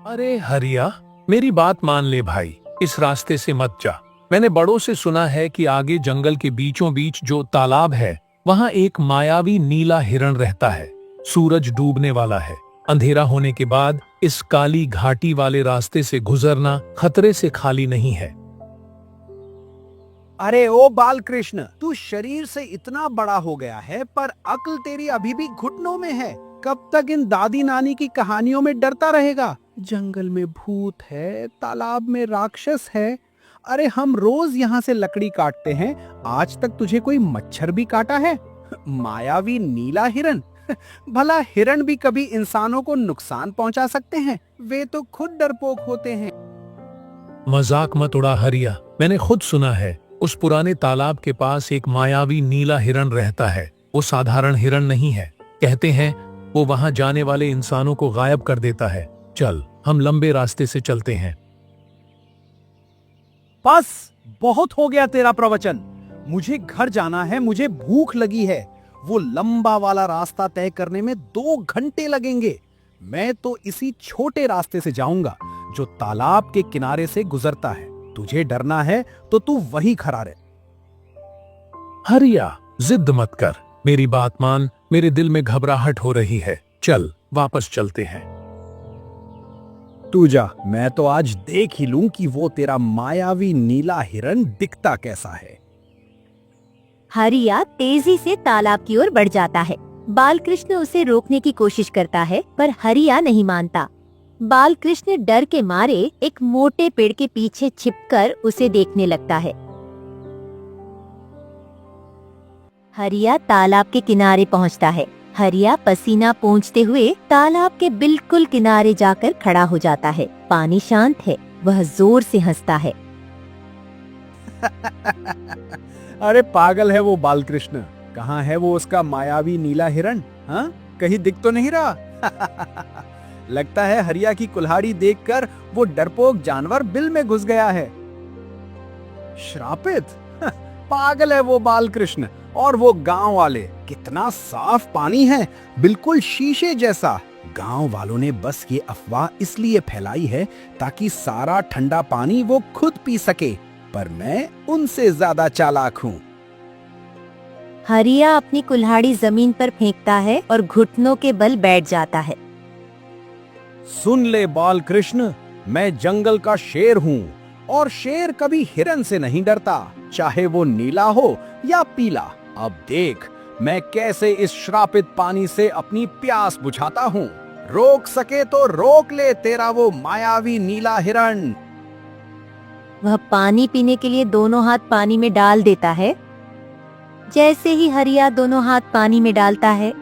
अरे हरिया, मेरी बात मान ले भाई, इस रास्ते से मत जा। मैंने बड़ों से सुना है कि आगे जंगल के बीचों बीच जो तालाब है, वहाँ एक मायावी नीला हिरण रहता है। सूरज डूबने वाला है। अंधेरा होने के बाद इस काली घाटी वाले रास्ते से गुजरना खतरे से खाली नहीं है। अरे ओ बालकृष्ण, तू शरीर से इतना बड़ा हो गया है पर अक्ल तेरी अभी भी घुटनों में है। कब तक इन दादी नानी की कहानियों में डरता रहेगा? जंगल में भूत है, तालाब में राक्षस है। अरे हम रोज यहाँ से लकड़ी काटते हैं, आज तक तुझे कोई मच्छर भी काटा है? मायावी नीला हिरण। भला हिरण भी कभी इंसानों को नुकसान पहुंचा सकते हैं? वे तो खुद डरपोक होते हैं। मजाक मत उड़ा हरिया, मैंने खुद सुना है उस पुराने तालाब के पास एक मायावी नीला हिरण रहता है। वो साधारण हिरण नहीं है। कहते हैं वो वहां जाने वाले इंसानों को गायब कर देता है। चल, हम लंबे रास्ते से चलते हैं। बस, बहुत हो गया तेरा प्रवचन। मुझे घर जाना है, मुझे भूख लगी है। वो लंबा वाला रास्ता तय करने में 2 घंटे लगेंगे। मैं तो इसी छोटे रास्ते से जाऊंगा जो तालाब के किनारे से गुजरता है। तुझे डरना है तो तू वहीं खड़ा रहे। हरिया, जिद मत कर, मेरी बात मान। मेरे दिल में घबराहट हो रही है। चल, वापस चलते हैं। तू जा, मैं तो आज देख ही लूं कि वो तेरा मायावी नीला हिरण दिखता कैसा है। हरिया तेजी से तालाब की ओर बढ़ जाता है। बालकृष्ण उसे रोकने की कोशिश करता है पर हरिया नहीं मानता। बालकृष्ण डर के मारे एक मोटे पेड़ के पीछे छिपकर उसे देखने लगता है। हरिया तालाब के किनारे पहुंचता है। हरिया पसीना पोंछते हुए तालाब के बिल्कुल किनारे जाकर खड़ा हो जाता है। पानी शांत है। वह जोर से हंसता है। अरे पागल है वो बालकृष्ण। कहाँ है वो उसका मायावी नीला हिरण? हाँ, कहीं दिख तो नहीं रहा। लगता है हरिया की कुल्हाड़ी देखकर वो डरपोक जानवर बिल में घुस गया है। श्रापित। पागल है वो बालकृष्ण। और वो गांव वाले, कितना साफ पानी है, बिल्कुल शीशे जैसा। गांव वालों ने बस ये अफवाह इसलिए फैलाई है ताकि सारा ठंडा पानी वो खुद पी सके, पर मैं उनसे ज्यादा चालाक हूँ। हरिया अपनी कुल्हाड़ी जमीन पर फेंकता है और घुटनों के बल बैठ जाता है। सुन ले बालकृष्ण, मैं जंगल का शेर हूँ और शेर कभी हिरन से नहीं डरता, चाहे वो नीला हो या पीला। अब देख मैं कैसे इस श्रापित पानी से अपनी प्यास बुझाता हूँ। रोक सके तो रोक ले तेरा वो मायावी नीला हिरण। वह पानी पीने के लिए दोनों हाथ पानी में डाल देता है। जैसे ही हरिया दोनों हाथ पानी में डालता है,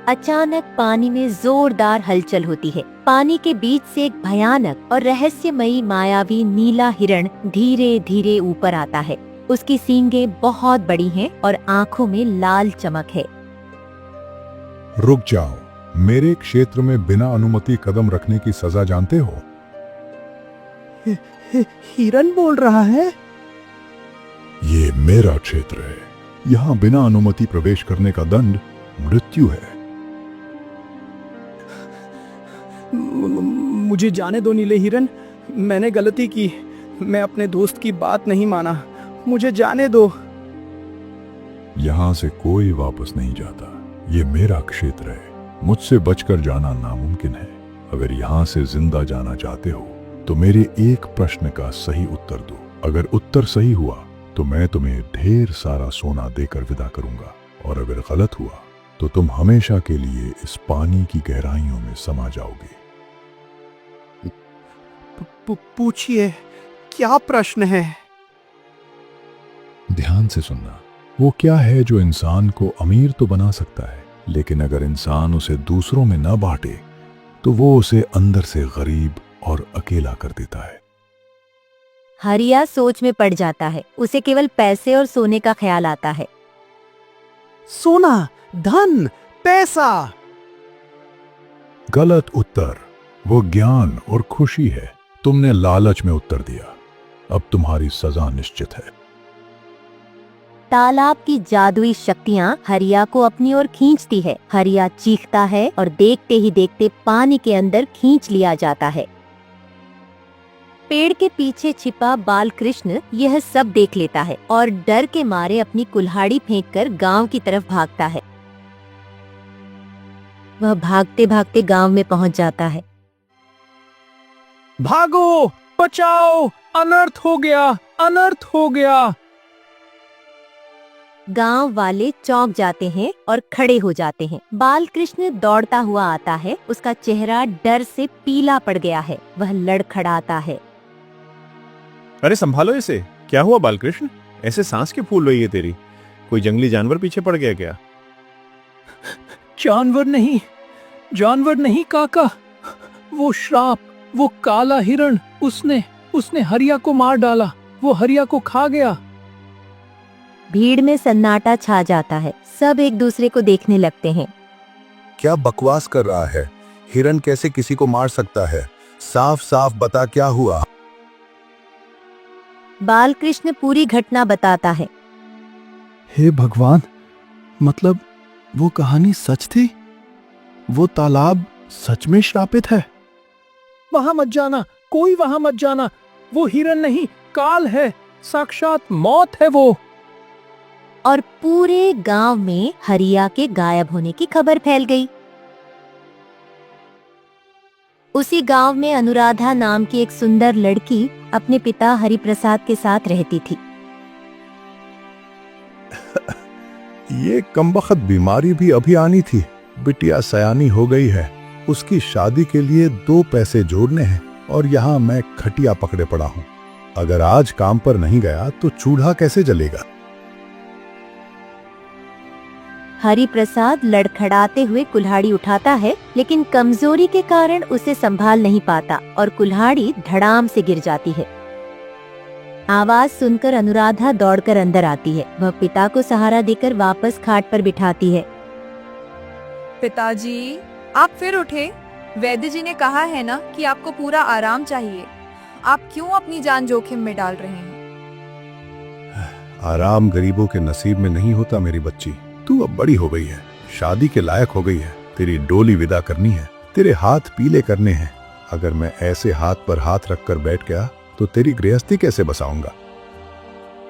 अचानक पानी में जोरदार हलचल होती है। पानी के बीच से एक भयानक और रहस्यमयी मायावी नीला हिरण धीरे धीरे ऊपर आता है। उसकी सींगें बहुत बड़ी हैं और आंखों में लाल चमक है। रुक जाओ, मेरे क्षेत्र में बिना अनुमति कदम रखने की सजा जानते हो? हिरन बोल रहा है? ये मेरा क्षेत्र है। यहाँ बिना अनुमति प्रवेश करने का दंड मृत्यु है। मुझे जाने दो नीले हिरन, मैंने गलती की। मैं अपने दोस्त की बात नहीं माना, मुझे जाने दो। यहाँ से कोई वापस नहीं जाता। ये मेरा क्षेत्र है। मुझसे बचकर जाना नामुमकिन है। अगर यहाँ से जिंदा जाना चाहते हो तो मेरे एक प्रश्न का सही उत्तर दो। अगर उत्तर सही हुआ तो मैं तुम्हें ढेर सारा सोना देकर विदा करूंगा, और अगर गलत हुआ तो तुम हमेशा के लिए इस पानी की गहराइयों में समा जाओगे। पूछिए, क्या प्रश्न है? ध्यान से सुनना। वो क्या है जो इंसान को अमीर तो बना सकता है, लेकिन अगर इंसान उसे दूसरों में न बांटे तो वो उसे अंदर से गरीब और अकेला कर देता है। हरिया सोच में पड़ जाता है। उसे केवल पैसे और सोने का ख्याल आता है। सोना, धन, पैसा। गलत उत्तर। वो ज्ञान और खुशी है। तुमने लालच में उत्तर दिया। अब तुम्हारी सजा निश्चित है। तालाब की जादुई शक्तियाँ हरिया को अपनी ओर खींचती है। हरिया चीखता है और देखते ही देखते पानी के अंदर खींच लिया जाता है। पेड़ के पीछे छिपा बालकृष्ण यह सब देख लेता है और डर के मारे अपनी कुल्हाड़ी फेंककर गांव की तरफ भागता है। वह भागते भागते गांव में पहुंच जाता है। भागो, बचाओ, अनर्थ हो गया, अनर्थ हो गया। गांव वाले चौंक जाते हैं और खड़े हो जाते हैं। बालकृष्ण दौड़ता हुआ आता है। उसका चेहरा डर से पीला पड़ गया है। वह लड़खड़ाता है। अरे संभालो इसे, क्या हुआ बालकृष्ण? ऐसे सांस क्यों फूल रही है तेरी? कोई जंगली जानवर पीछे पड़ गया क्या? जानवर नहीं काका, वो श्राप, वो काला हिरण, उसने हरिया को मार डाला। वो हरिया को खा गया। भीड़ में सन्नाटा छा जाता है। सब एक दूसरे को देखने लगते हैं। क्या बकवास कर रहा है? हिरन कैसे किसी को मार सकता है? साफ साफ बता क्या हुआ। बालकृष्ण पूरी घटना बताता है। हे भगवान, मतलब वो कहानी सच थी? वो तालाब सच में श्रापित है? वहां मत जाना, कोई वहां मत जाना। वो हिरन नहीं, काल है, साक्षात मौत है वो। और पूरे गांव में हरिया के गायब होने की खबर फैल गई। उसी गांव में अनुराधा नाम की एक सुंदर लड़की अपने पिता हरिप्रसाद के साथ रहती थी। ये कमबख्त बीमारी भी अभी आनी थी। बिटिया सयानी हो गई है। उसकी शादी के लिए 2 पैसे जोड़ने हैं और यहाँ मैं खटिया पकड़े पड़ा हूँ। अगर आज काम पर नहीं गया तो चूल्हा कैसे जलेगा? हरिप्रसाद लड़खड़ाते हुए कुल्हाड़ी उठाता है, लेकिन कमजोरी के कारण उसे संभाल नहीं पाता और कुल्हाड़ी धड़ाम से गिर जाती है। आवाज सुनकर अनुराधा दौड़कर अंदर आती है। वह पिता को सहारा देकर वापस खाट पर बिठाती है। पिताजी, आप फिर उठे। वैद्य जी ने कहा है ना कि आपको पूरा आराम चाहिए। आप क्यों अपनी जान जोखिम में डाल रहे हैं? आराम गरीबों के नसीब में नहीं होता मेरी बच्ची। तू अब बड़ी हो गई है, शादी के लायक हो गई है। तेरी डोली विदा करनी है, तेरे हाथ पीले करने हैं। अगर मैं ऐसे हाथ पर हाथ रखकर बैठ गया तो तेरी गृहस्थी कैसे बसाऊंगा?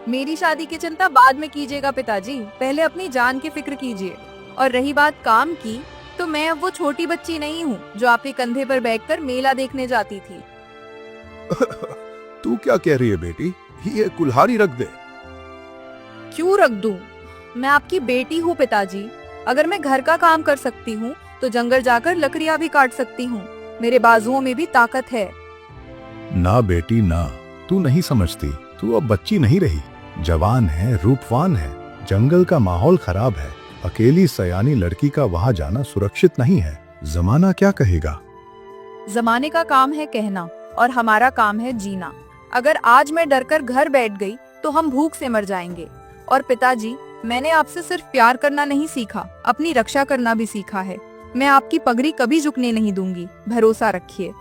मेरी शादी की चिंता बाद में कीजिएगा पिताजी, पहले अपनी जान की फिक्र कीजिए। और रही बात काम की, तो मैं अब वो छोटी बच्ची नहीं हूँ जो आपके कंधे पर बैठकर मेला देखने जाती थी। तू क्या कह रही है बेटी? ये कुल्हाड़ी रख दे। क्यों रख दूं? मैं आपकी बेटी हूँ पिताजी। अगर मैं घर का काम कर सकती हूँ तो जंगल जाकर लकड़ियाँ भी काट सकती हूँ। मेरे बाजुओं में भी ताकत है। ना बेटी ना, तू नहीं समझती। तू अब बच्ची नहीं रही, जवान है, रूपवान है। जंगल का माहौल खराब है। अकेली सयानी लड़की का वहां जाना सुरक्षित नहीं है। जमाना क्या कहेगा? जमाने का काम है कहना और हमारा काम है जीना। अगर आज मैं डरकर घर बैठ गई तो हम भूख से मर जाएंगे। और पिताजी, मैंने आपसे सिर्फ प्यार करना नहीं सीखा, अपनी रक्षा करना भी सीखा है। मैं आपकी पगड़ी कभी झुकने नहीं दूंगी, भरोसा रखिए।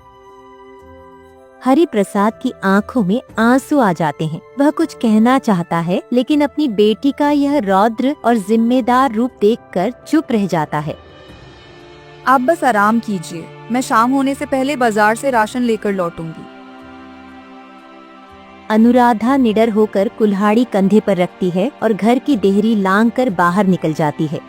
हरिप्रसाद की आंखों में आंसू आ जाते हैं। वह कुछ कहना चाहता है, लेकिन अपनी बेटी का यह रौद्र और जिम्मेदार रूप देखकर चुप रह जाता है। आप बस आराम कीजिए, मैं शाम होने से पहले बाजार से राशन लेकर लौटूंगी। अनुराधा निडर होकर कुल्हाड़ी कंधे पर रखती है और घर की देहरी लांग कर बाहर निकल जाती है।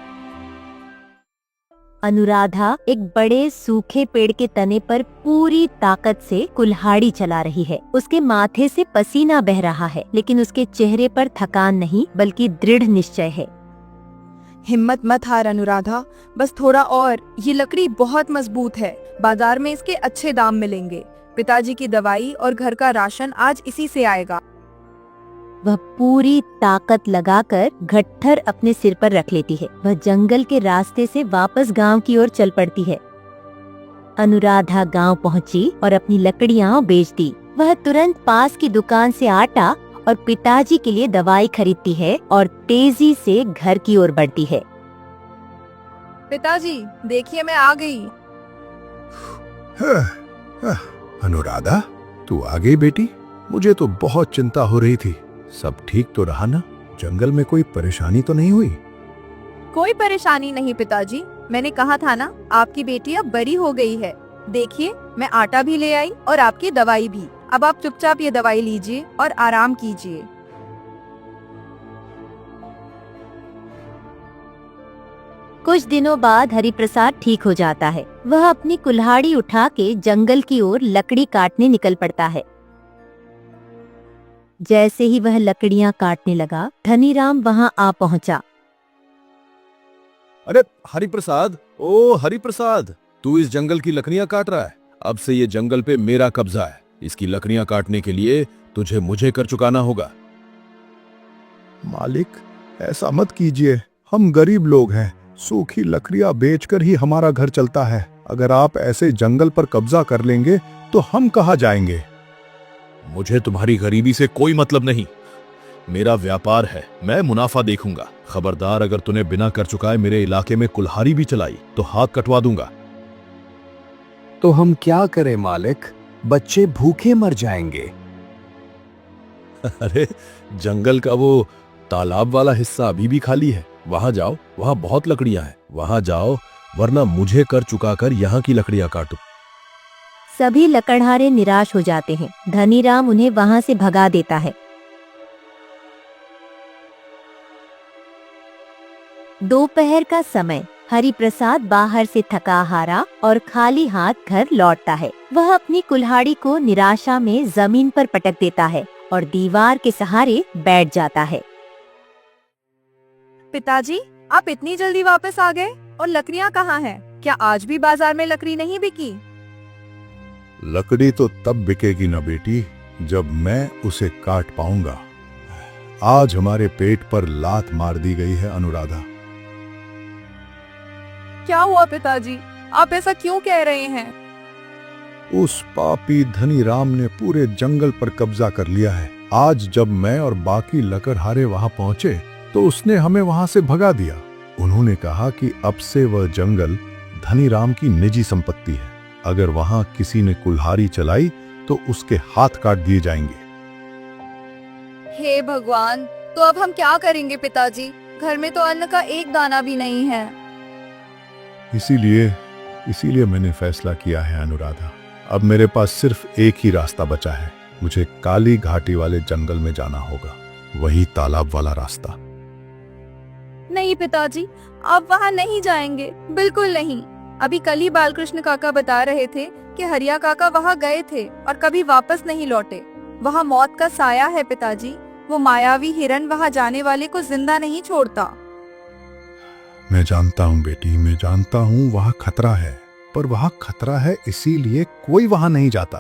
अनुराधा एक बड़े सूखे पेड़ के तने पर पूरी ताकत से कुल्हाड़ी चला रही है। उसके माथे से पसीना बह रहा है, लेकिन उसके चेहरे पर थकान नहीं बल्कि दृढ़ निश्चय है। हिम्मत मत हार अनुराधा, बस थोड़ा और। ये लकड़ी बहुत मजबूत है, बाजार में इसके अच्छे दाम मिलेंगे। पिताजी की दवाई और घर का राशन आज इसी से आएगा। वह पूरी ताकत लगाकर गट्ठर अपने सिर पर रख लेती है। वह जंगल के रास्ते से वापस गांव की ओर चल पड़ती है। अनुराधा गांव पहुंची और अपनी लकड़ियां बेच दी। वह तुरंत पास की दुकान से आटा और पिताजी के लिए दवाई खरीदती है और तेजी से घर की ओर बढ़ती है। पिताजी, देखिए मैं आ गई। अनुराधा, तू आ गई बेटी। मुझे तो बहुत चिंता हो रही थी। सब ठीक तो रहा ना? जंगल में कोई परेशानी तो नहीं हुई? कोई परेशानी नहीं पिताजी, मैंने कहा था ना, आपकी बेटी अब बड़ी हो गई है। देखिए, मैं आटा भी ले आई और आपकी दवाई भी। अब आप चुपचाप ये दवाई लीजिए और आराम कीजिए। कुछ दिनों बाद हरिप्रसाद ठीक हो जाता है। वह अपनी कुल्हाड़ी उठा के जंगल की ओर लकड़ी काटने निकल पड़ता है। जैसे ही वह लकड़ियां काटने लगा, धनीराम वहां आ पहुंचा। अरे हरिप्रसाद, ओ हरिप्रसाद, तू इस जंगल की लकड़ियां काट रहा है। अब से ये जंगल पे मेरा कब्जा है। इसकी लकड़ियां काटने के लिए तुझे मुझे कर चुकाना होगा। मालिक, ऐसा मत कीजिए। हम गरीब लोग हैं, सूखी लकड़ियां बेचकर ही हमारा घर चलता है। अगर आप ऐसे जंगल पर कब्जा कर लेंगे तो हम कहाँ जाएंगे? मुझे तुम्हारी गरीबी से कोई मतलब नहीं। मेरा व्यापार है, मैं मुनाफा देखूंगा। खबरदार, अगर तूने बिना कर चुकाए मेरे इलाके में कुल्हाड़ी भी चलाई तो हाथ कटवा दूंगा। तो हम क्या करें मालिक? बच्चे भूखे मर जाएंगे। अरे जंगल का वो तालाब वाला हिस्सा अभी भी खाली है, वहां जाओ, वहां बहुत लकड़ियां हैं। वहां जाओ, वरना मुझे कर चुकाकर यहाँ की लकड़ियां काटो। सभी लकड़हारे निराश हो जाते हैं। धनीराम उन्हें वहां से भगा देता है। दोपहर का समय, हरिप्रसाद बाहर से थका हारा और खाली हाथ घर लौटता है। वह अपनी कुल्हाड़ी को निराशा में जमीन पर पटक देता है और दीवार के सहारे बैठ जाता है। पिताजी, आप इतनी जल्दी वापस आ गए? और लकड़ियां कहाँ हैं? क्या आज भी बाजार में लकड़ी नहीं बिकी? लकड़ी तो तब बिकेगी ना बेटी, जब मैं उसे काट पाऊंगा। आज हमारे पेट पर लात मार दी गई है अनुराधा। क्या हुआ पिताजी? आप ऐसा क्यों कह रहे हैं? उस पापी धनीराम ने पूरे जंगल पर कब्जा कर लिया है। आज जब मैं और बाकी लकड़हारे वहां पहुंचे तो उसने हमें वहां से भगा दिया। उन्होंने कहा कि अब से वह जंगल धनीराम की निजी संपत्ति है। अगर वहां किसी ने कुल्हाड़ी चलाई तो उसके हाथ काट दिए जाएंगे। हे भगवान, तो अब हम क्या करेंगे पिताजी? घर में तो अन्न का एक दाना भी नहीं है। इसीलिए मैंने फैसला किया है अनुराधा। अब मेरे पास सिर्फ एक ही रास्ता बचा है। मुझे काली घाटी वाले जंगल में जाना होगा, वही तालाब वाला रास्ता। नहीं पिताजी, आप वहाँ नहीं जाएंगे, बिल्कुल नहीं। अभी कल ही बालकृष्ण काका बता रहे थे कि हरिया काका वहाँ गए थे और कभी वापस नहीं लौटे। वहाँ मौत का साया है पिताजी। वो मायावी हिरण वहाँ जाने वाले को जिंदा नहीं छोड़ता। मैं जानता हूँ बेटी, मैं जानता हूँ वहाँ खतरा है, पर वहाँ खतरा है इसीलिए कोई वहाँ नहीं जाता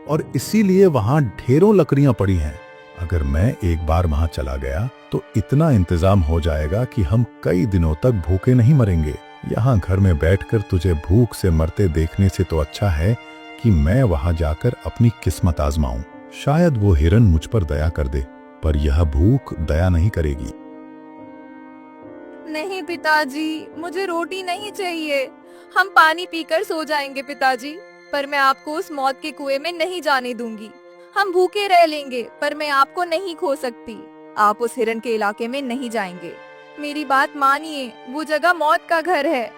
और इसीलिए वहाँ ढेरों लकड़ियां पड़ी हैं। अगर मैं एक बार वहाँ चला गया तो इतना इंतजाम हो जाएगा कि हम कई दिनों तक भूखे नहीं मरेंगे। यहाँ घर में बैठकर तुझे भूख से मरते देखने से तो अच्छा है कि मैं वहाँ जाकर अपनी किस्मत आजमाऊं। शायद वो हिरन मुझ पर दया कर दे, पर यह भूख दया नहीं करेगी। नहीं पिताजी, मुझे रोटी नहीं चाहिए। हम पानी पीकर सो जाएंगे पिताजी, पर मैं आपको उस मौत के कुएं में नहीं जाने दूंगी। हम भूखे रह लेंगे, पर मैं आपको नहीं खो सकती। आप उस हिरन के इलाके में नहीं जाएंगे। मेरी बात मानिए, वो जगह मौत का घर है।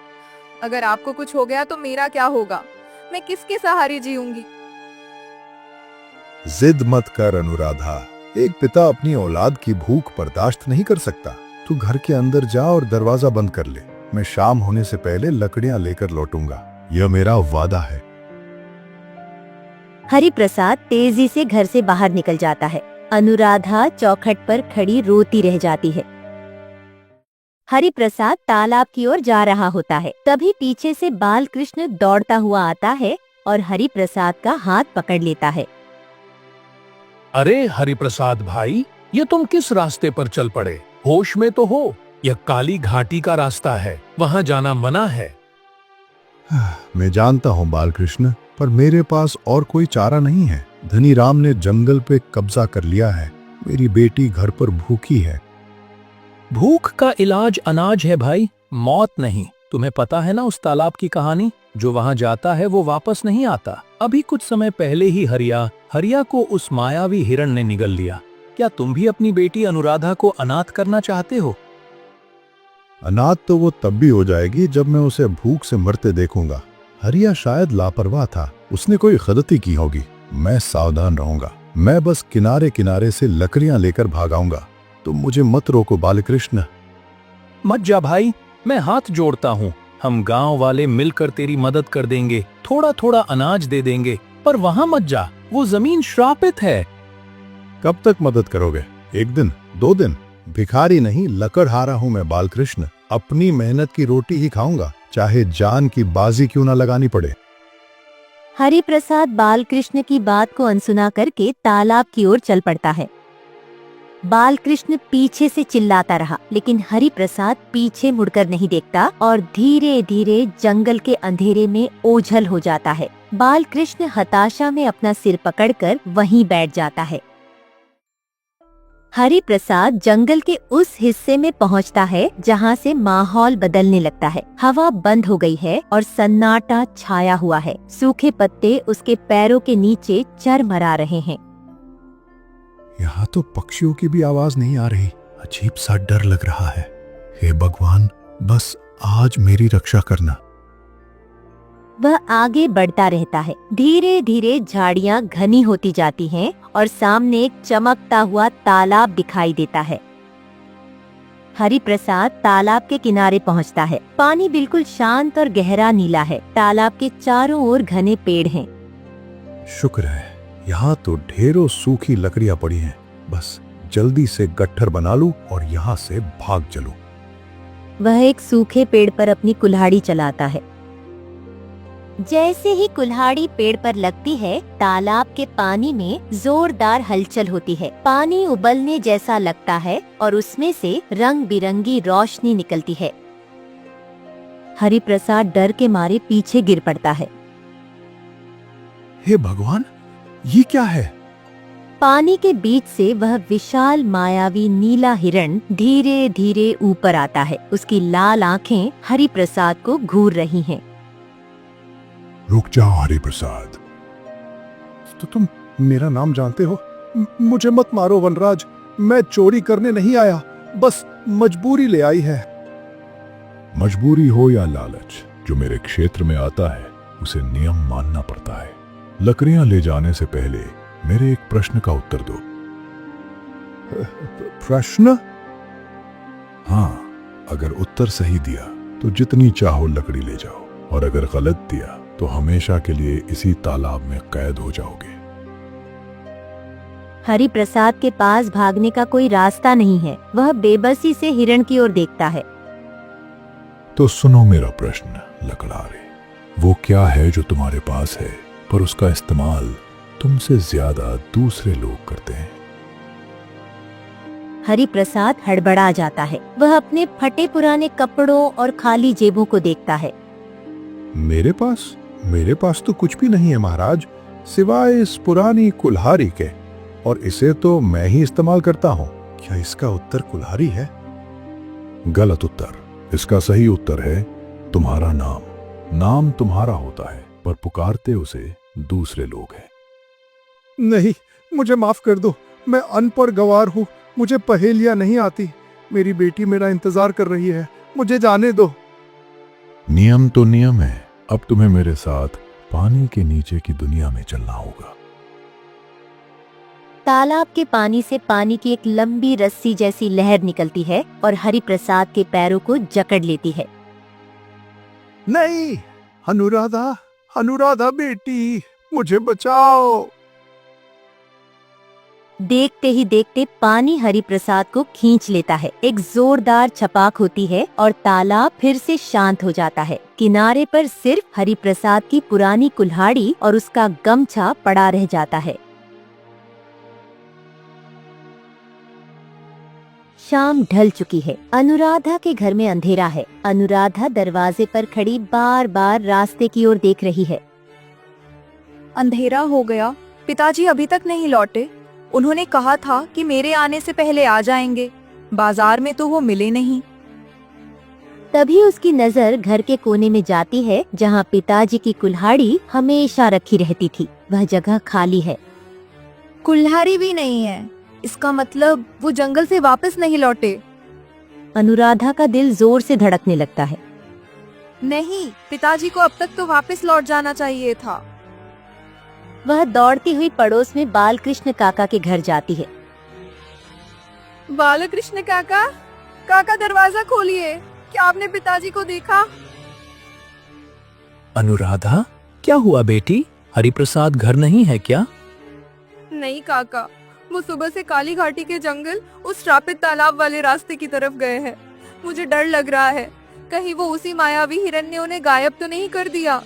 अगर आपको कुछ हो गया तो मेरा क्या होगा? मैं किसके सहारे जीऊंगी? जिद मत कर अनुराधा। एक पिता अपनी औलाद की भूख बर्दाश्त नहीं कर सकता। तू घर के अंदर जा और दरवाजा बंद कर ले। मैं शाम होने से पहले लकड़ियां लेकर लौटूंगा, यह मेरा वादा है। हरिप्रसाद तेजी से घर से बाहर निकल जाता है। अनुराधा चौखट पर खड़ी रोती रह जाती है। हरिप्रसाद तालाब की ओर जा रहा होता है। तभी पीछे से बालकृष्ण दौड़ता हुआ आता है और हरिप्रसाद का हाथ पकड़ लेता है। अरे हरिप्रसाद भाई, ये तुम किस रास्ते पर चल पड़े? होश में तो हो। यह काली घाटी का रास्ता है, वहाँ जाना मना है। मैं जानता हूँ बालकृष्ण, पर मेरे पास और कोई चारा नहीं है। धनीराम ने जंगल पे कब्जा कर लिया है। मेरी बेटी घर पर भूखी है। भूख का इलाज अनाज है भाई, मौत नहीं। तुम्हें पता है ना उस तालाब की कहानी? जो वहाँ जाता है वो वापस नहीं आता। अभी कुछ समय पहले ही हरिया को उस मायावी हिरण ने निगल लिया। क्या तुम भी अपनी बेटी अनुराधा को अनाथ करना चाहते हो? अनाथ तो वो तब भी हो जाएगी जब मैं उसे भूख से मरते देखूंगा। हरिया शायद लापरवाह था, उसने कोई गलती की होगी। मैं सावधान रहूंगा। मैं बस किनारे किनारे से लकड़ियां लेकर भागाऊंगा। तुम मुझे मत रोको बालकृष्ण। मत जा भाई, मैं हाथ जोड़ता हूँ। हम गांव वाले मिलकर तेरी मदद कर देंगे, थोड़ा थोड़ा अनाज दे देंगे। पर वहां मत जा, वो जमीन श्रापित है। कब तक मदद करोगे? 1 दिन, 2 दिन? भिखारी नहीं, लकड़हारा हूं मैं बालकृष्ण। अपनी मेहनत की रोटी ही खाऊंगा, चाहे जान की बाजी क्यों ना लगानी पड़े। हरिप्रसाद बालकृष्ण की बात को अनसुना करके तालाब की ओर चल पड़ता है। बालकृष्ण पीछे से चिल्लाता रहा, लेकिन हरिप्रसाद पीछे मुड़कर नहीं देखता और धीरे धीरे जंगल के अंधेरे में ओझल हो जाता है। बालकृष्ण हताशा में अपना सिर पकड़कर वहीं बैठ जाता है। हरिप्रसाद जंगल के उस हिस्से में पहुंचता है जहां से माहौल बदलने लगता है। हवा बंद हो गई है और सन्नाटा छाया हुआ है। सूखे पत्ते उसके पैरों के नीचे चरमरा रहे हैं। यहाँ तो पक्षियों की भी आवाज नहीं आ रही। अजीब सा डर लग रहा है। हे भगवान, बस आज मेरी रक्षा करना। वह आगे बढ़ता रहता है। धीरे धीरे झाड़ियां घनी होती जाती हैं और सामने एक चमकता हुआ तालाब दिखाई देता है। हरिप्रसाद तालाब के किनारे पहुंचता है। पानी बिल्कुल शांत और गहरा नीला है। तालाब के चारों ओर घने पेड़ हैं। शुक्र है, यहाँ तो ढेरों सूखी लकड़ियां पड़ी हैं। बस जल्दी से गट्ठर बना लूं और यहाँ से भाग चलूं। वह एक सूखे पेड़ पर अपनी कुल्हाड़ी चलाता है। जैसे ही कुल्हाड़ी पेड़ पर लगती है, तालाब के पानी में जोरदार हलचल होती है। पानी उबलने जैसा लगता है और उसमें से रंग बिरंगी रोशनी निकलती है। हरिप्रसाद डर के मारे पीछे गिर पड़ता है। हे भगवान, ये क्या है? पानी के बीच से वह विशाल मायावी नीला हिरण धीरे धीरे ऊपर आता है। उसकी लाल आंखें हरिप्रसाद को घूर रही हैं। रुक जाओ हरिप्रसाद। तो तुम मेरा नाम जानते हो? मुझे मत मारो वनराज। मैं चोरी करने नहीं आया, बस मजबूरी ले आई है। मजबूरी हो या लालच, जो मेरे क्षेत्र में आता है उसे नियम मानना पड़ता है। लकड़ियां ले जाने से पहले मेरे एक प्रश्न का उत्तर दो। प्रश्न? हाँ, अगर उत्तर सही दिया तो जितनी चाहो लकड़ी ले जाओ, और अगर गलत दिया तो हमेशा के लिए इसी तालाब में कैद हो जाओगे। हरिप्रसाद के पास भागने का कोई रास्ता नहीं है। वह बेबसी से हिरण की ओर देखता है। तो सुनो मेरा प्रश्न लकड़हारे। वो क्या है जो तुम्हारे पास है, पर उसका इस्तेमाल तुमसे ज्यादा दूसरे लोग करते हैं? हरिप्रसाद हड़बड़ा जाता है। वह अपने फटे पुराने कपड़ों और खाली जेबों को देखता है। मेरे पास तो कुछ भी नहीं है महाराज, सिवाय इस पुरानी कुल्हाड़ी के, और इसे तो मैं ही इस्तेमाल करता हूँ। क्या इसका उत्तर कुल्हाड़ी है? गलत उत्तर। इसका सही उत्तर है तुम्हारा नाम। नाम तुम्हारा होता है, पर पुकारते उसे दूसरे लोग हैं। नहीं, मुझे माफ कर दो। मैं अनपढ़ गवार हूँ, मुझे पहेलियां नहीं आती। मेरी बेटी मेरा इंतजार कर रही है, मुझे जाने दो। नियम तो नियम है। अब तुम्हें मेरे साथ पानी के नीचे की दुनिया में चलना होगा। तालाब के पानी से पानी की एक लंबी रस्सी जैसी लहर निकलती है और हरिप्रसाद के पैरों को जकड़ लेती है। नहीं, अनुराधा, अनुराधा बेटी, मुझे बचाओ। देखते ही देखते पानी हरिप्रसाद को खींच लेता है। एक जोरदार छपाक होती है और तालाब फिर से शांत हो जाता है। किनारे पर सिर्फ हरिप्रसाद की पुरानी कुल्हाड़ी और उसका गमछा पड़ा रह जाता है। शाम ढल चुकी है। अनुराधा के घर में अंधेरा है। अनुराधा दरवाजे पर खड़ी बार बार रास्ते की ओर देख रही है। अंधेरा हो गया, पिताजी अभी तक नहीं लौटे। उन्होंने कहा था कि मेरे आने से पहले आ जाएंगे। बाजार में तो वो मिले नहीं। तभी उसकी नजर घर के कोने में जाती है जहाँ पिताजी की कुल्हाड़ी हमेशा रखी रहती थी। वह जगह खाली है। कुल्हाड़ी भी नहीं है। इसका मतलब वो जंगल से वापस नहीं लौटे। अनुराधा का दिल जोर से धड़कने लगता है। नहीं, पिताजी को अब तक तो वापस लौट जाना चाहिए था। वह दौड़ती हुई पड़ोस में बालकृष्ण काका के घर जाती है। बालकृष्ण काका, काका दरवाजा खोलिए, क्या आपने पिताजी को देखा? अनुराधा, क्या हुआ बेटी? हरिप्रसाद घर नहीं है क्या? नहीं काका, वो सुबह से काली घाटी के जंगल उस श्रापित तालाब वाले रास्ते की तरफ गए हैं। मुझे डर लग रहा है, कहीं वो उसी मायावी हिरण ने उन्हें गायब तो नहीं कर दिया।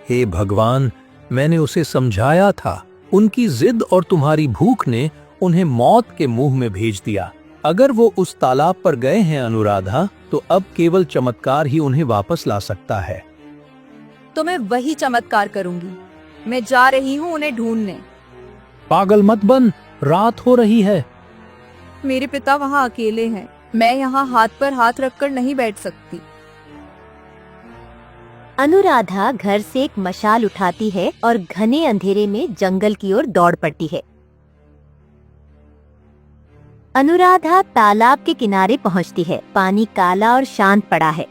हे भगवान, मैंने उसे समझाया था। उनकी जिद और तुम्हारी भूख ने उन्हें मौत के मुंह में भेज दिया। अगर वो उस तालाब पर गए हैं अनुराधा, तो अब केवल चमत्कार ही उन्हें वापस ला सकता है। तो मैं वही चमत्कार करूंगी। मैं जा रही हूँ उन्हें ढूंढने। पागल मत बन, रात हो रही है। मेरे पिता वहाँ अकेले हैं। मैं यहाँ हाथ पर हाथ रखकर नहीं बैठ सकती। अनुराधा घर से एक मशाल उठाती है और घने अंधेरे में जंगल की ओर दौड़ पड़ती है। अनुराधा तालाब के किनारे पहुंचती है। पानी काला और शांत पड़ा है।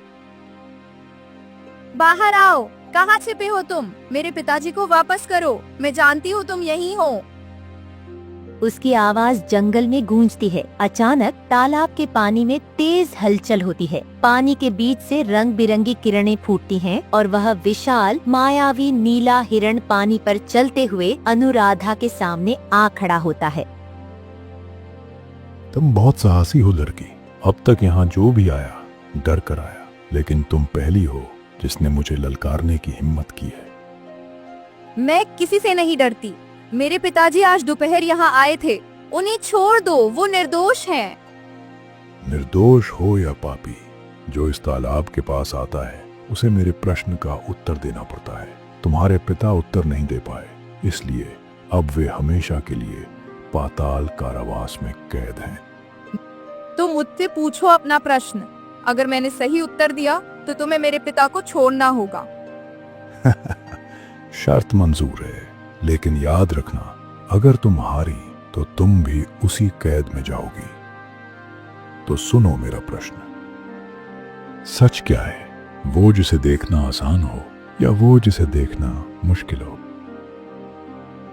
बाहर आओ, कहाँ छिपे हो तुम? मेरे पिताजी को वापस करो, मैं जानती हूँ तुम यहीं हो। उसकी आवाज जंगल में गूंजती है। अचानक तालाब के पानी में तेज हलचल होती है। पानी के बीच से रंग बिरंगी किरणें फूटती हैं और वह विशाल मायावी नीला हिरण पानी पर चलते हुए अनुराधा के सामने आ खड़ा होता है। तुम बहुत साहसी हो लड़की। अब तक यहाँ जो भी आया डर कर आया, लेकिन तुम पहली हो जिसने मुझे ललकारने की हिम्मत की है। मैं किसी से नहीं डरती। मेरे पिताजी आज दोपहर यहाँ आए थे। उन्हें छोड़ दो, वो निर्दोष हैं। निर्दोष हो या पापी, जो इस तालाब के पास आता है उसे मेरे प्रश्न का उत्तर देना पड़ता है। तुम्हारे पिता उत्तर नहीं दे पाए, इसलिए अब वे हमेशा के लिए पाताल कारावास में कैद हैं। तो मुझसे पूछो अपना प्रश्न। अगर मैंने सही उत्तर दिया तो तुम्हें मेरे पिता को छोड़ना होगा। शर्त मंजूर है, लेकिन याद रखना, अगर तुम हारी तो तुम भी उसी कैद में जाओगी। तो सुनो मेरा प्रश्न, सच क्या है? वो जिसे देखना आसान हो या वो जिसे देखना मुश्किल हो?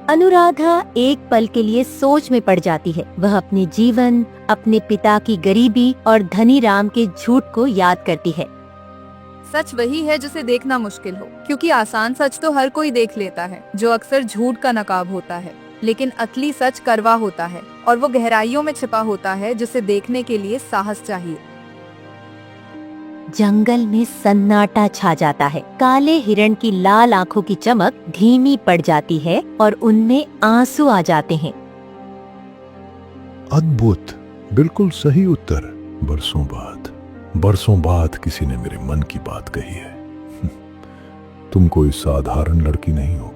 अनुराधा एक पल के लिए सोच में पड़ जाती है। वह अपने जीवन, अपने पिता की गरीबी और धनी राम के झूठ को याद करती है। सच वही है जिसे देखना मुश्किल हो, क्योंकि आसान सच तो हर कोई देख लेता है, जो अक्सर झूठ का नकाब होता है। लेकिन असली सच कड़वा होता है और वो गहराइयों में छिपा होता है, जिसे देखने के लिए साहस चाहिए। जंगल में सन्नाटा छा जाता है। काले हिरण की लाल आंखों की चमक धीमी पड़ जाती है और उनमें आंसू आ जाते हैं। अद्भुत, बिल्कुल सही उत्तर। बरसों बाद किसी ने मेरे मन की बात कही है। तुम कोई साधारण लड़की नहीं हो।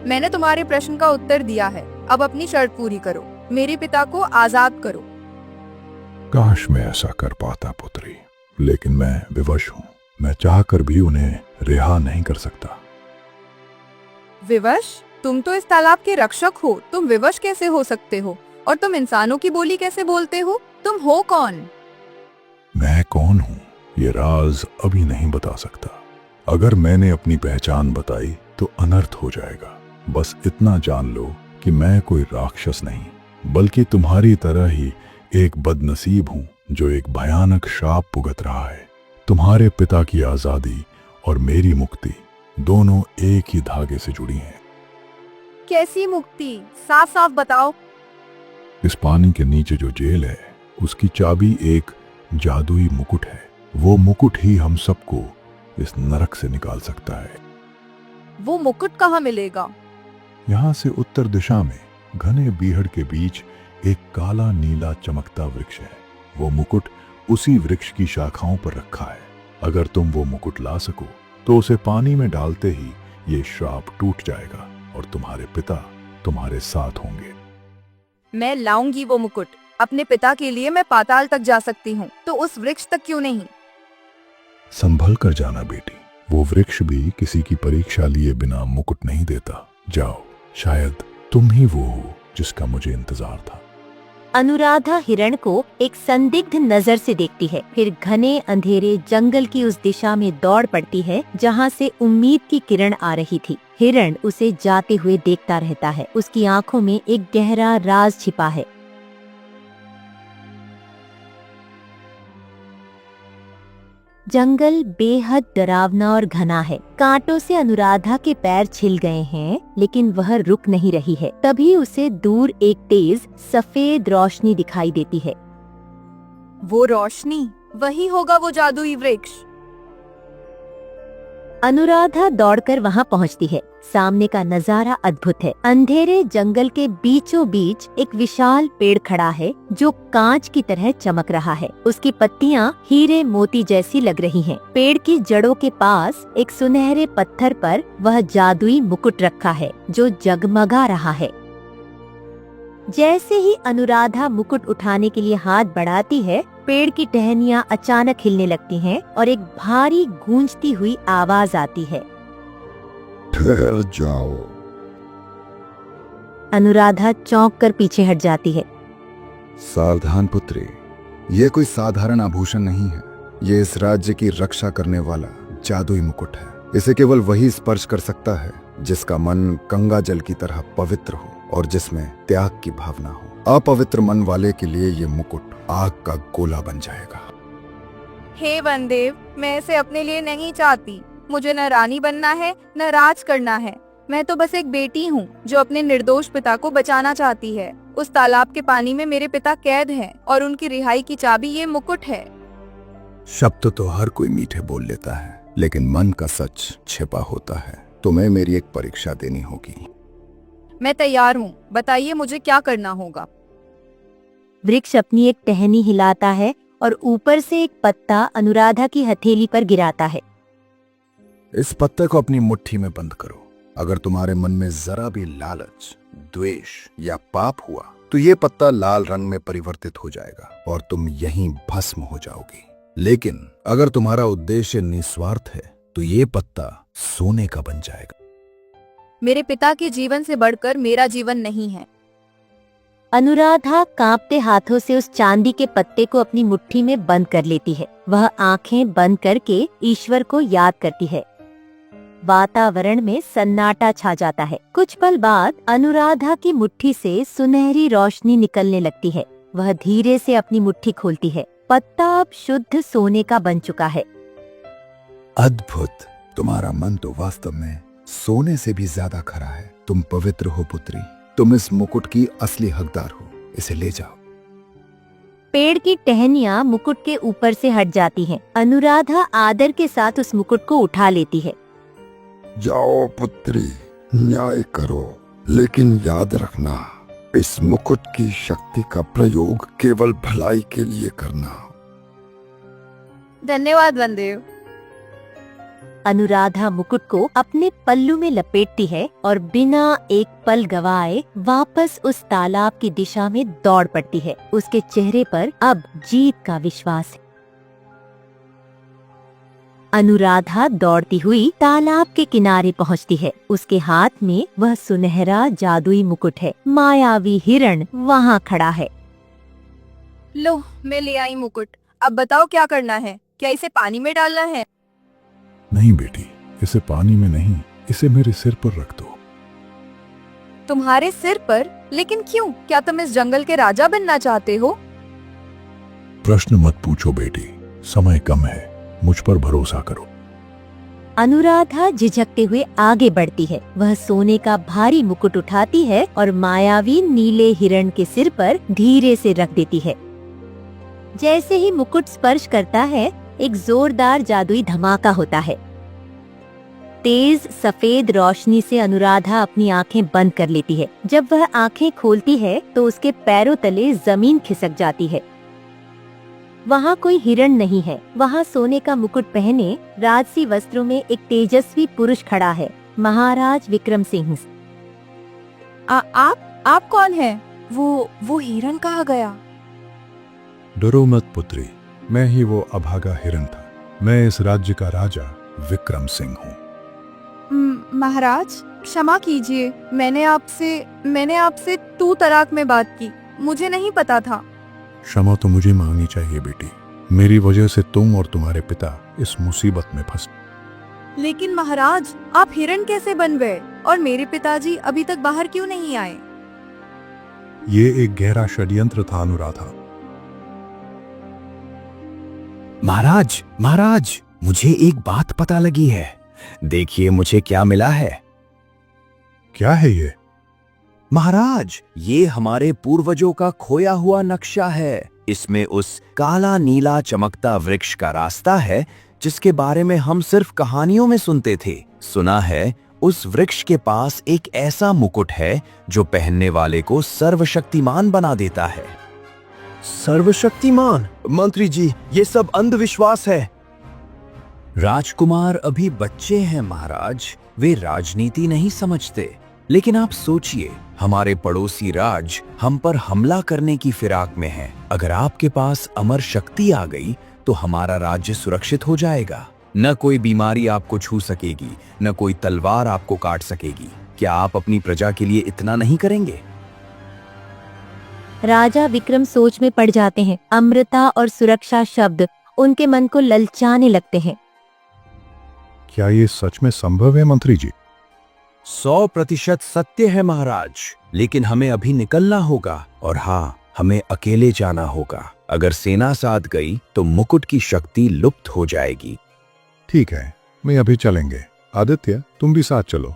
मैंने तुम्हारे प्रश्न का उत्तर दिया है। अब अपनी शर्त पूरी करो। मेरे पिता को आजाद करो। काश मैं ऐसा कर पाता पुत्री, लेकिन मैं विवश हूँ। मैं चाहकर भी उन्हें रिहा नहीं कर सकता। विवश? तुम तो इस तालाब के रक्षक हो। तुम विवश कैसे हो सकते हो? और तुम इंसानों की बोली कैसे बोलते हो? तुम हो कौन? मैं कौन हूँ ये राज अभी नहीं बता सकता। अगर मैंने अपनी पहचान बताई तो अनर्थ हो जाएगा। बस इतना जान लो कि मैं कोई राक्षस नहीं, बल्कि तुम्हारी तरह ही एक बदनसीब हूँ जो एक भयानक श्राप भुगत रहा है। तुम्हारे पिता की आजादी और मेरी मुक्ति दोनों एक ही धागे से जुड़ी हैं। कैसी मुक्ति? साफ साफ बताओ। इस पानी के नीचे जो जेल है, उसकी चाबी एक जादुई मुकुट है। वो मुकुट ही हम सबको इस नरक से निकाल सकता है। वो मुकुट कहाँ मिलेगा? यहाँ से उत्तर दिशा में घने बीहड़ के बीच एक काला नीला चमकता वृक्ष है। वो मुकुट उसी वृक्ष की शाखाओं पर रखा है। अगर तुम वो मुकुट ला सको तो उसे पानी में डालते ही ये श्राप टूट जाएगा और तुम्हारे पिता तुम्हारे साथ होंगे। मैं लाऊंगी वो मुकुट। अपने पिता के लिए मैं पाताल तक जा सकती हूँ, तो उस वृक्ष तक क्यों नहीं? संभल कर जाना बेटी, वो वृक्ष भी किसी की परीक्षा लिए बिना मुकुट नहीं देता। जाओ, शायद तुम ही वो हो जिसका मुझे इंतजार था। अनुराधा हिरण को एक संदिग्ध नजर से देखती है, फिर घने अंधेरे जंगल की उस दिशा में दौड़ पड़ती है जहाँ से उम्मीद की किरण आ रही थी। हिरण उसे जाते हुए देखता रहता है। उसकी आंखों में एक गहरा राज छिपा है। जंगल बेहद डरावना और घना है। कांटों से अनुराधा के पैर छिल गए हैं, लेकिन वह रुक नहीं रही है। तभी उसे दूर एक तेज सफेद रोशनी दिखाई देती है। वो रोशनी, वही होगा वो जादुई वृक्ष। अनुराधा दौड़कर वहां पहुंचती है। सामने का नजारा अद्भुत है। अंधेरे जंगल के बीचों बीच एक विशाल पेड़ खड़ा है जो कांच की तरह चमक रहा है। उसकी पत्तियां हीरे मोती जैसी लग रही हैं। पेड़ की जड़ों के पास एक सुनहरे पत्थर पर वह जादुई मुकुट रखा है जो जगमगा रहा है। जैसे ही अनुराधा मुकुट उठाने के लिए हाथ बढ़ाती है, पेड़ की टहनियां अचानक हिलने लगती हैं और एक भारी गूंजती हुई आवाज आती है। ठहर जाओ। अनुराधा चौंक कर पीछे हट जाती है। सावधान पुत्री, ये कोई साधारण आभूषण नहीं है। ये इस राज्य की रक्षा करने वाला जादुई मुकुट है। इसे केवल वही स्पर्श कर सकता है जिसका मन गंगा जल की तरह पवित्र हो और जिसमें त्याग की भावना हो। अपवित्र मन वाले के लिए ये मुकुट आग का गोला बन जाएगा। हे वनदेव, मैं इसे अपने लिए नहीं चाहती। मुझे न रानी बनना है न राज करना है। मैं तो बस एक बेटी हूँ जो अपने निर्दोष पिता को बचाना चाहती है। उस तालाब के पानी में मेरे पिता कैद हैं और उनकी रिहाई की चाबी ये मुकुट है। शब्द तो हर कोई मीठे बोल लेता है, लेकिन मन का सच छिपा होता है। तुम्हें मेरी एक परीक्षा देनी होगी। मैं तैयार हूँ, बताइए मुझे क्या करना होगा। वृक्ष अपनी एक टहनी हिलाता है और ऊपर से एक पत्ता अनुराधा की हथेली पर गिराता है। इस पत्ते को अपनी मुट्ठी में बंद करो। अगर तुम्हारे मन में जरा भी लालच, द्वेष या पाप हुआ तो ये पत्ता लाल रंग में परिवर्तित हो जाएगा और तुम यहीं भस्म हो जाओगी। लेकिन अगर तुम्हारा उद्देश्य निस्वार्थ है तो ये पत्ता सोने का बन जाएगा। मेरे पिता के जीवन से बढ़कर मेरा जीवन नहीं है। अनुराधा कांपते हाथों से उस चांदी के पत्ते को अपनी मुट्ठी में बंद कर लेती है। वह आंखें बंद करके ईश्वर को याद करती है। वातावरण में सन्नाटा छा जाता है। कुछ पल बाद अनुराधा की मुट्ठी से सुनहरी रोशनी निकलने लगती है। वह धीरे से अपनी मुट्ठी खोलती है। पत्ता अब शुद्ध सोने का बन चुका है। अद्भुत! तुम्हारा मन तो वास्तव में सोने से भी ज्यादा खरा है। तुम पवित्र हो पुत्री। तुम इस मुकुट की असली हकदार हो। इसे ले जाओ। पेड़ की टहनियां मुकुट के ऊपर से हट जाती हैं। अनुराधा आदर के साथ उस मुकुट को उठा लेती है। जाओ पुत्री, न्याय करो, लेकिन याद रखना, इस मुकुट की शक्ति का प्रयोग केवल भलाई के लिए करना। धन्यवाद वनदेव। अनुराधा मुकुट को अपने पल्लू में लपेटती है और बिना एक पल गवाए वापस उस तालाब की दिशा में दौड़ पड़ती है। उसके चेहरे पर अब जीत का विश्वास है। अनुराधा दौड़ती हुई तालाब के किनारे पहुंचती है। उसके हाथ में वह सुनहरा जादुई मुकुट है। मायावी हिरण वहाँ खड़ा है। लो, मैं ले आई मुकुट। अब बताओ क्या करना है? क्या इसे पानी में डालना है? नहीं बेटी, इसे पानी में नहीं, इसे मेरे सिर पर रख दो। तुम्हारे सिर पर? लेकिन क्यों? क्या तुम इस जंगल के राजा बनना चाहते हो? प्रश्न मत पूछो बेटी, समय कम है, मुझ पर भरोसा करो। अनुराधा झिझकते हुए आगे बढ़ती है। वह सोने का भारी मुकुट उठाती है और मायावी नीले हिरण के सिर पर धीरे से रख देती है। जैसे ही मुकुट स्पर्श करता है, एक जोरदार जादुई धमाका होता है। तेज सफेद रोशनी से अनुराधा अपनी आंखें बंद कर लेती है। जब वह आंखें खोलती है तो उसके पैरों तले जमीन खिसक जाती है। वहाँ कोई हिरण नहीं है। वहाँ सोने का मुकुट पहने राजसी वस्त्रों में एक तेजस्वी पुरुष खड़ा है, महाराज विक्रम सिंह। आप कौन हैं? वो हिरण कहाँ गया? डरो मत पुत्री, मैं ही वो अभागा हिरण था। मैं इस राज्य का राजा विक्रम सिंह हूँ। महाराज क्षमा कीजिए, मैंने आपसे तू तलाक में बात की, मुझे नहीं पता था। क्षमा तो मुझे मांगनी चाहिए बेटी। मेरी वजह से तुम और तुम्हारे पिता इस मुसीबत में फंस। लेकिन महाराज, आप हिरण कैसे बन गए और मेरे पिताजी अभी तक बाहर क्यों नहीं आए? ये एक गहरा षड्यंत्र था अनुराधा। महाराज, महाराज, मुझे एक बात पता लगी है। देखिए मुझे क्या मिला है। क्या है ये? महाराज, ये हमारे पूर्वजों का खोया हुआ नक्शा है। इसमें उस काला नीला चमकता वृक्ष का रास्ता है जिसके बारे में हम सिर्फ कहानियों में सुनते थे। सुना है उस वृक्ष के पास एक ऐसा मुकुट है जो पहनने वाले को सर्वशक्तिमान बना देता है। सर्वशक्तिमान? मंत्री जी, ये सब अंधविश्वास है। राजकुमार अभी बच्चे हैं महाराज, वे राजनीति नहीं समझते। लेकिन आप सोचिए, हमारे पड़ोसी राज हम पर हमला करने की फिराक में हैं। अगर आपके पास अमर शक्ति आ गई तो हमारा राज्य सुरक्षित हो जाएगा। न कोई बीमारी आपको छू सकेगी, न कोई तलवार आपको काट सकेगी। क्या आप अपनी प्रजा के लिए इतना नहीं करेंगे? राजा विक्रम सोच में पड़ जाते हैं। अमृता और सुरक्षा शब्द उनके मन को ललचाने लगते हैं। क्या ये सच में संभव है मंत्री जी? 100% सत्य है महाराज, लेकिन हमें अभी निकलना होगा। और हाँ, हमें अकेले जाना होगा। अगर सेना साथ गई तो मुकुट की शक्ति लुप्त हो जाएगी। ठीक है, मैं अभी चलेंगे। आदित्य, तुम भी साथ चलो।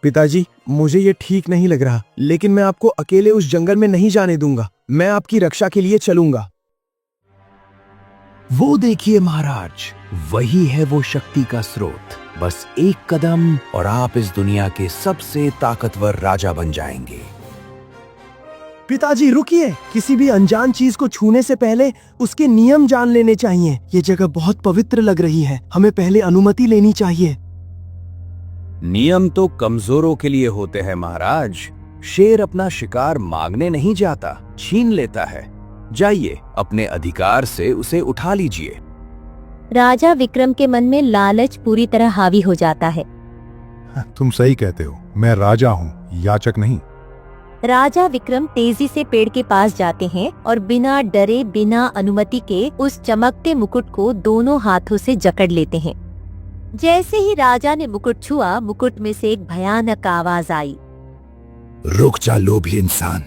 पिताजी, मुझे ये ठीक नहीं लग रहा, लेकिन मैं आपको अकेले उस जंगल में नहीं जाने दूंगा। मैं आपकी रक्षा के लिए चलूंगा। वो देखिए महाराज, वही है वो शक्ति का स्रोत। बस एक कदम और आप इस दुनिया के सबसे ताकतवर राजा बन जाएंगे। पिताजी रुकिए, किसी भी अनजान चीज को छूने से पहले उसके नियम जान लेने चाहिए। ये जगह बहुत पवित्र लग रही है, हमें पहले अनुमति लेनी चाहिए। नियम तो कमजोरों के लिए होते हैं महाराज। शेर अपना शिकार मांगने नहीं जाता, छीन लेता है। जाइए, अपने अधिकार से उसे उठा लीजिए। राजा विक्रम के मन में लालच पूरी तरह हावी हो जाता है। तुम सही कहते हो, मैं राजा हूँ, याचक नहीं। राजा विक्रम तेजी से पेड़ के पास जाते हैं और बिना डरे, बिना अनुमति के उस चमकते मुकुट को दोनों हाथों से जकड़ लेते हैं। जैसे ही राजा ने मुकुट छुआ, मुकुट में से एक भयानक आवाज आई। रुक जा लोभी इंसान,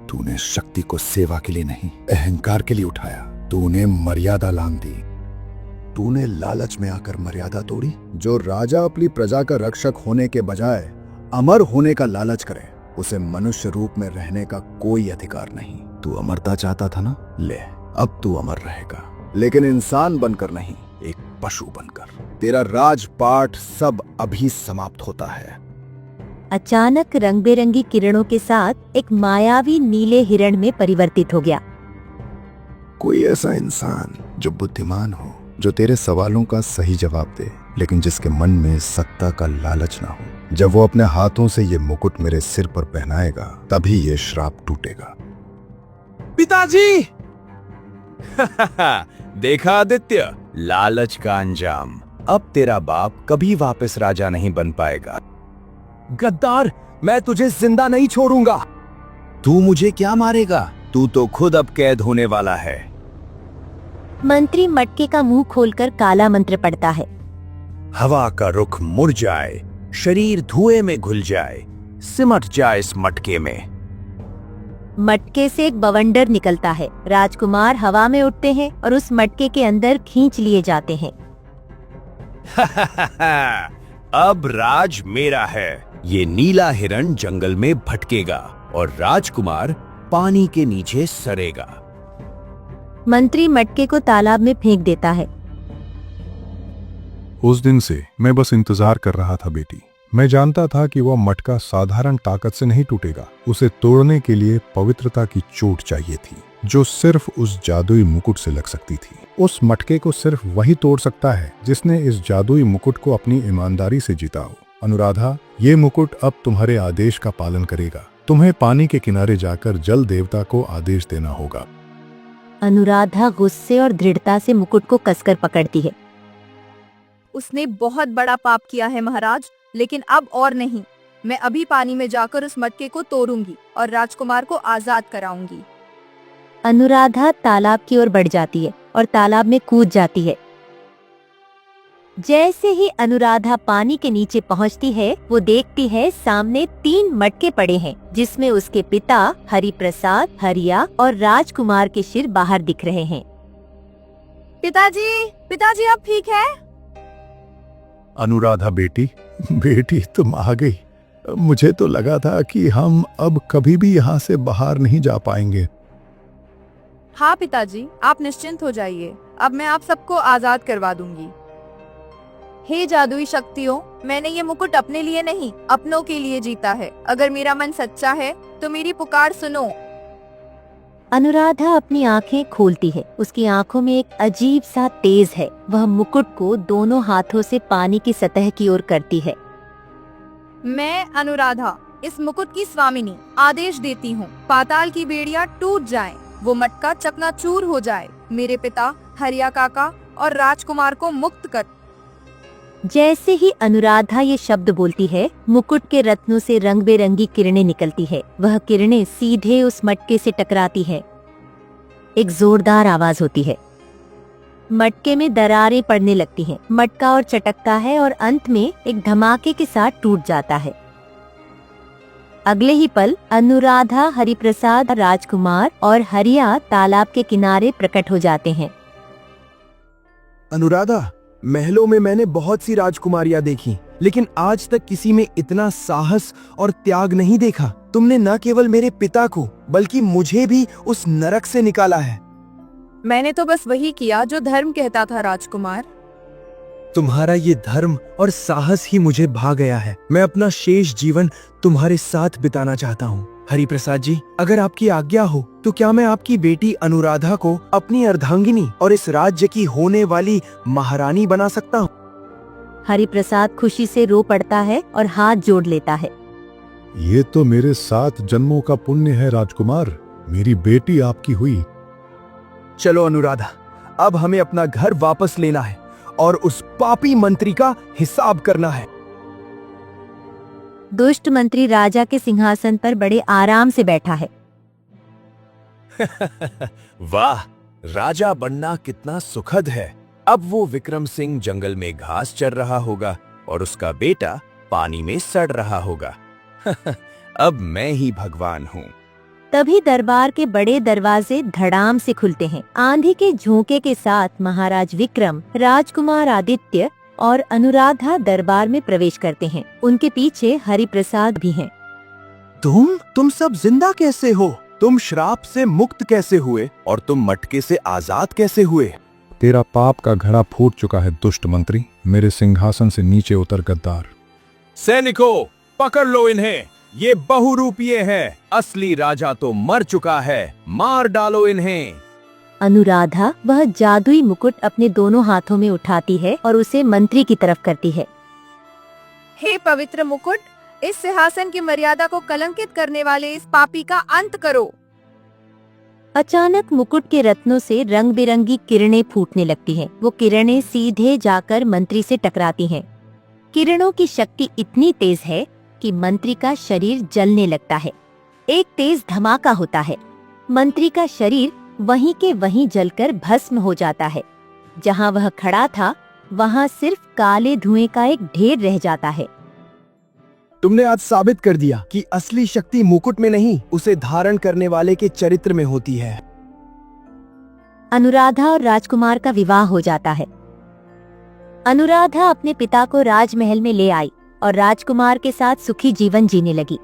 तूने शक्ति को सेवा के लिए नहीं, अहंकार के लिए उठाया। तूने मर्यादा लांघ दी। तूने लालच में आकर मर्यादा तोड़ी। जो राजा अपनी प्रजा का रक्षक होने के बजाय अमर होने का लालच करे, उसे मनुष्य रूप में रहने का कोई अधिकार नहीं। तू अमरता चाहता था ना, ले, अब तू अमर रहेगा, लेकिन इंसान बनकर नहीं, एक पशु बनकर। तेरा राजपाट सब अभी समाप्त होता है। अचानक रंग बिरंगी किरणों के साथ एक मायावी नीले हिरण में परिवर्तित हो गया। कोई ऐसा इंसान जो बुद्धिमान हो, जो तेरे सवालों का सही जवाब दे, लेकिन जिसके मन में सत्ता का लालच ना हो। जब वो अपने हाथों से ये मुकुट मेरे सिर पर पहनाएगा, तभी ये श्राप टूटेगा। पिताजी! देखा आदित्य, लालच का अंजाम। अब तेरा बाप कभी वापस राजा नहीं बन पाएगा। गद्दार, मैं तुझे जिंदा नहीं छोड़ूंगा। तू मुझे क्या मारेगा? तू तो खुद अब कैद होने वाला है। मंत्री मटके का मुंह खोलकर काला मंत्र पढ़ता है। हवा का रुख मुड़ जाए, शरीर धुएं में घुल जाए, सिमट जाए इस मटके में। मटके से एक बवंडर निकलता है। राजकुमार हवा में उठते हैं और उस मटके के अंदर खींच लिए जाते हैं। अब राज मेरा है। ये नीला हिरण जंगल में भटकेगा और राजकुमार पानी के नीचे सरेगा। मंत्री मटके को तालाब में फेंक देता है। उस दिन से मैं बस इंतजार कर रहा था बेटी। मैं जानता था कि वह मटका साधारण ताकत से नहीं टूटेगा। उसे तोड़ने के लिए पवित्रता की चोट चाहिए थी, जो सिर्फ उस जादुई मुकुट से लग सकती थी। उस मटके को सिर्फ वही तोड़ सकता है जिसने इस जादुई मुकुट को अपनी ईमानदारी से जीता हो। अनुराधा, ये मुकुट अब तुम्हारे आदेश का पालन करेगा। तुम्हें पानी के किनारे जाकर जल देवता को आदेश देना होगा। अनुराधा गुस्से और दृढ़ता से मुकुट को कसकर पकड़ती है। उसने बहुत बड़ा पाप किया है महाराज, लेकिन अब और नहीं। मैं अभी पानी में जाकर उस मटके को तोड़ूंगी और राजकुमार को आजाद कराऊंगी। अनुराधा तालाब की ओर बढ़ जाती है और तालाब में कूद जाती है। जैसे ही अनुराधा पानी के नीचे पहुंचती है, वो देखती है सामने 3 मटके पड़े हैं, जिसमें उसके पिता हरिप्रसाद, हरिया और राजकुमार के सिर बाहर दिख रहे हैं। पिताजी अब ठीक है? अनुराधा बेटी, बेटी तुम आ गई। मुझे तो लगा था कि हम अब कभी भी यहाँ से बाहर नहीं जा पाएंगे। हाँ पिताजी, आप निश्चिंत हो जाइए, अब मैं आप सबको आजाद करवा दूंगी। हे जादुई शक्तियों, मैंने ये मुकुट अपने लिए नहीं, अपनों के लिए जीता है। अगर मेरा मन सच्चा है तो मेरी पुकार सुनो। अनुराधा अपनी आंखें खोलती है। उसकी आंखों में एक अजीब सा तेज है। वह मुकुट को दोनों हाथों से पानी की सतह की ओर करती है। मैं अनुराधा, इस मुकुट की स्वामिनी, आदेश देती हूँ, पाताल की बेड़ियाँ टूट जाएं, वो मटका चकनाचूर हो जाए। मेरे पिता हरिया काका और राजकुमार को मुक्त कर। जैसे ही अनुराधा ये शब्द बोलती है, मुकुट के रत्नों से रंग बेरंगी किरणें निकलती है। वह किरणें सीधे उस मटके से टकराती है। एक जोरदार आवाज होती है। मटके में दरारें पड़ने लगती हैं। मटका और चटकता है और अंत में एक धमाके के साथ टूट जाता है। अगले ही पल अनुराधा, हरिप्रसाद, राजकुमार और हरिया तालाब के किनारे प्रकट हो जाते हैं। अनुराधा, महलों में मैंने बहुत सी राजकुमारियां देखी, लेकिन आज तक किसी में इतना साहस और त्याग नहीं देखा। तुमने न केवल मेरे पिता को बल्कि मुझे भी उस नरक से निकाला है। मैंने तो बस वही किया जो धर्म कहता था राजकुमार। तुम्हारा ये धर्म और साहस ही मुझे भा गया है। मैं अपना शेष जीवन तुम्हारे साथ बिताना चाहता हूँ। हरिप्रसाद जी, अगर आपकी आज्ञा हो तो क्या मैं आपकी बेटी अनुराधा को अपनी अर्धांगिनी और इस राज्य की होने वाली महारानी बना सकता हूँ? हरिप्रसाद खुशी से रो पड़ता है और हाथ जोड़ लेता है। ये तो मेरे 7 जन्मों का पुण्य है राजकुमार। मेरी बेटी आपकी हुई। चलो अनुराधा, अब हमें अपना घर वापस लेना है और उस पापी मंत्री का हिसाब करना है। दुष्ट मंत्री राजा के सिंहासन पर बड़े आराम से बैठा है। वाह, राजा बनना कितना सुखद है। अब वो विक्रम सिंह जंगल में घास चर रहा होगा और उसका बेटा पानी में सड़ रहा होगा। अब मैं ही भगवान हूँ। तभी दरबार के बड़े दरवाजे धड़ाम से खुलते हैं। आंधी के झोंके के साथ महाराज विक्रम, राजकुमार आदित्य और अनुराधा दरबार में प्रवेश करते हैं। उनके पीछे हरिप्रसाद भी हैं। तुम सब जिंदा कैसे हो? तुम श्राप से मुक्त कैसे हुए और तुम मटके से आजाद कैसे हुए? तेरा पाप का घड़ा फूट चुका है दुष्ट मंत्री। मेरे सिंहासन से नीचे उतर गद्दार। सैनिकों, पकड़ लो इन्हें। ये बहुरूपीय हैं। असली राजा तो मर चुका है। मार डालो इन्हें। अनुराधा वह जादुई मुकुट अपने दोनों हाथों में उठाती है और उसे मंत्री की तरफ करती है। हे पवित्र मुकुट, इस सिंहासन की मर्यादा को कलंकित करने वाले इस पापी का अंत करो। अचानक मुकुट के रत्नों से रंग बिरंगी किरणें फूटने लगती हैं। वो किरणें सीधे जाकर मंत्री से टकराती हैं। किरणों की शक्ति इतनी तेज है कि मंत्री का शरीर जलने लगता है। एक तेज धमाका होता है। मंत्री का शरीर वहीं के वहीं जलकर भस्म हो जाता है। जहां वह खड़ा था, वहां सिर्फ काले धुएं का एक ढेर रह जाता है। तुमने आज साबित कर दिया कि असली शक्ति मुकुट में नहीं, उसे धारण करने वाले के चरित्र में होती है। अनुराधा और राजकुमार का विवाह हो जाता है। अनुराधा अपने पिता को राजमहल में ले आई और राजकुमार के साथ सुखी जीवन जीने लगी।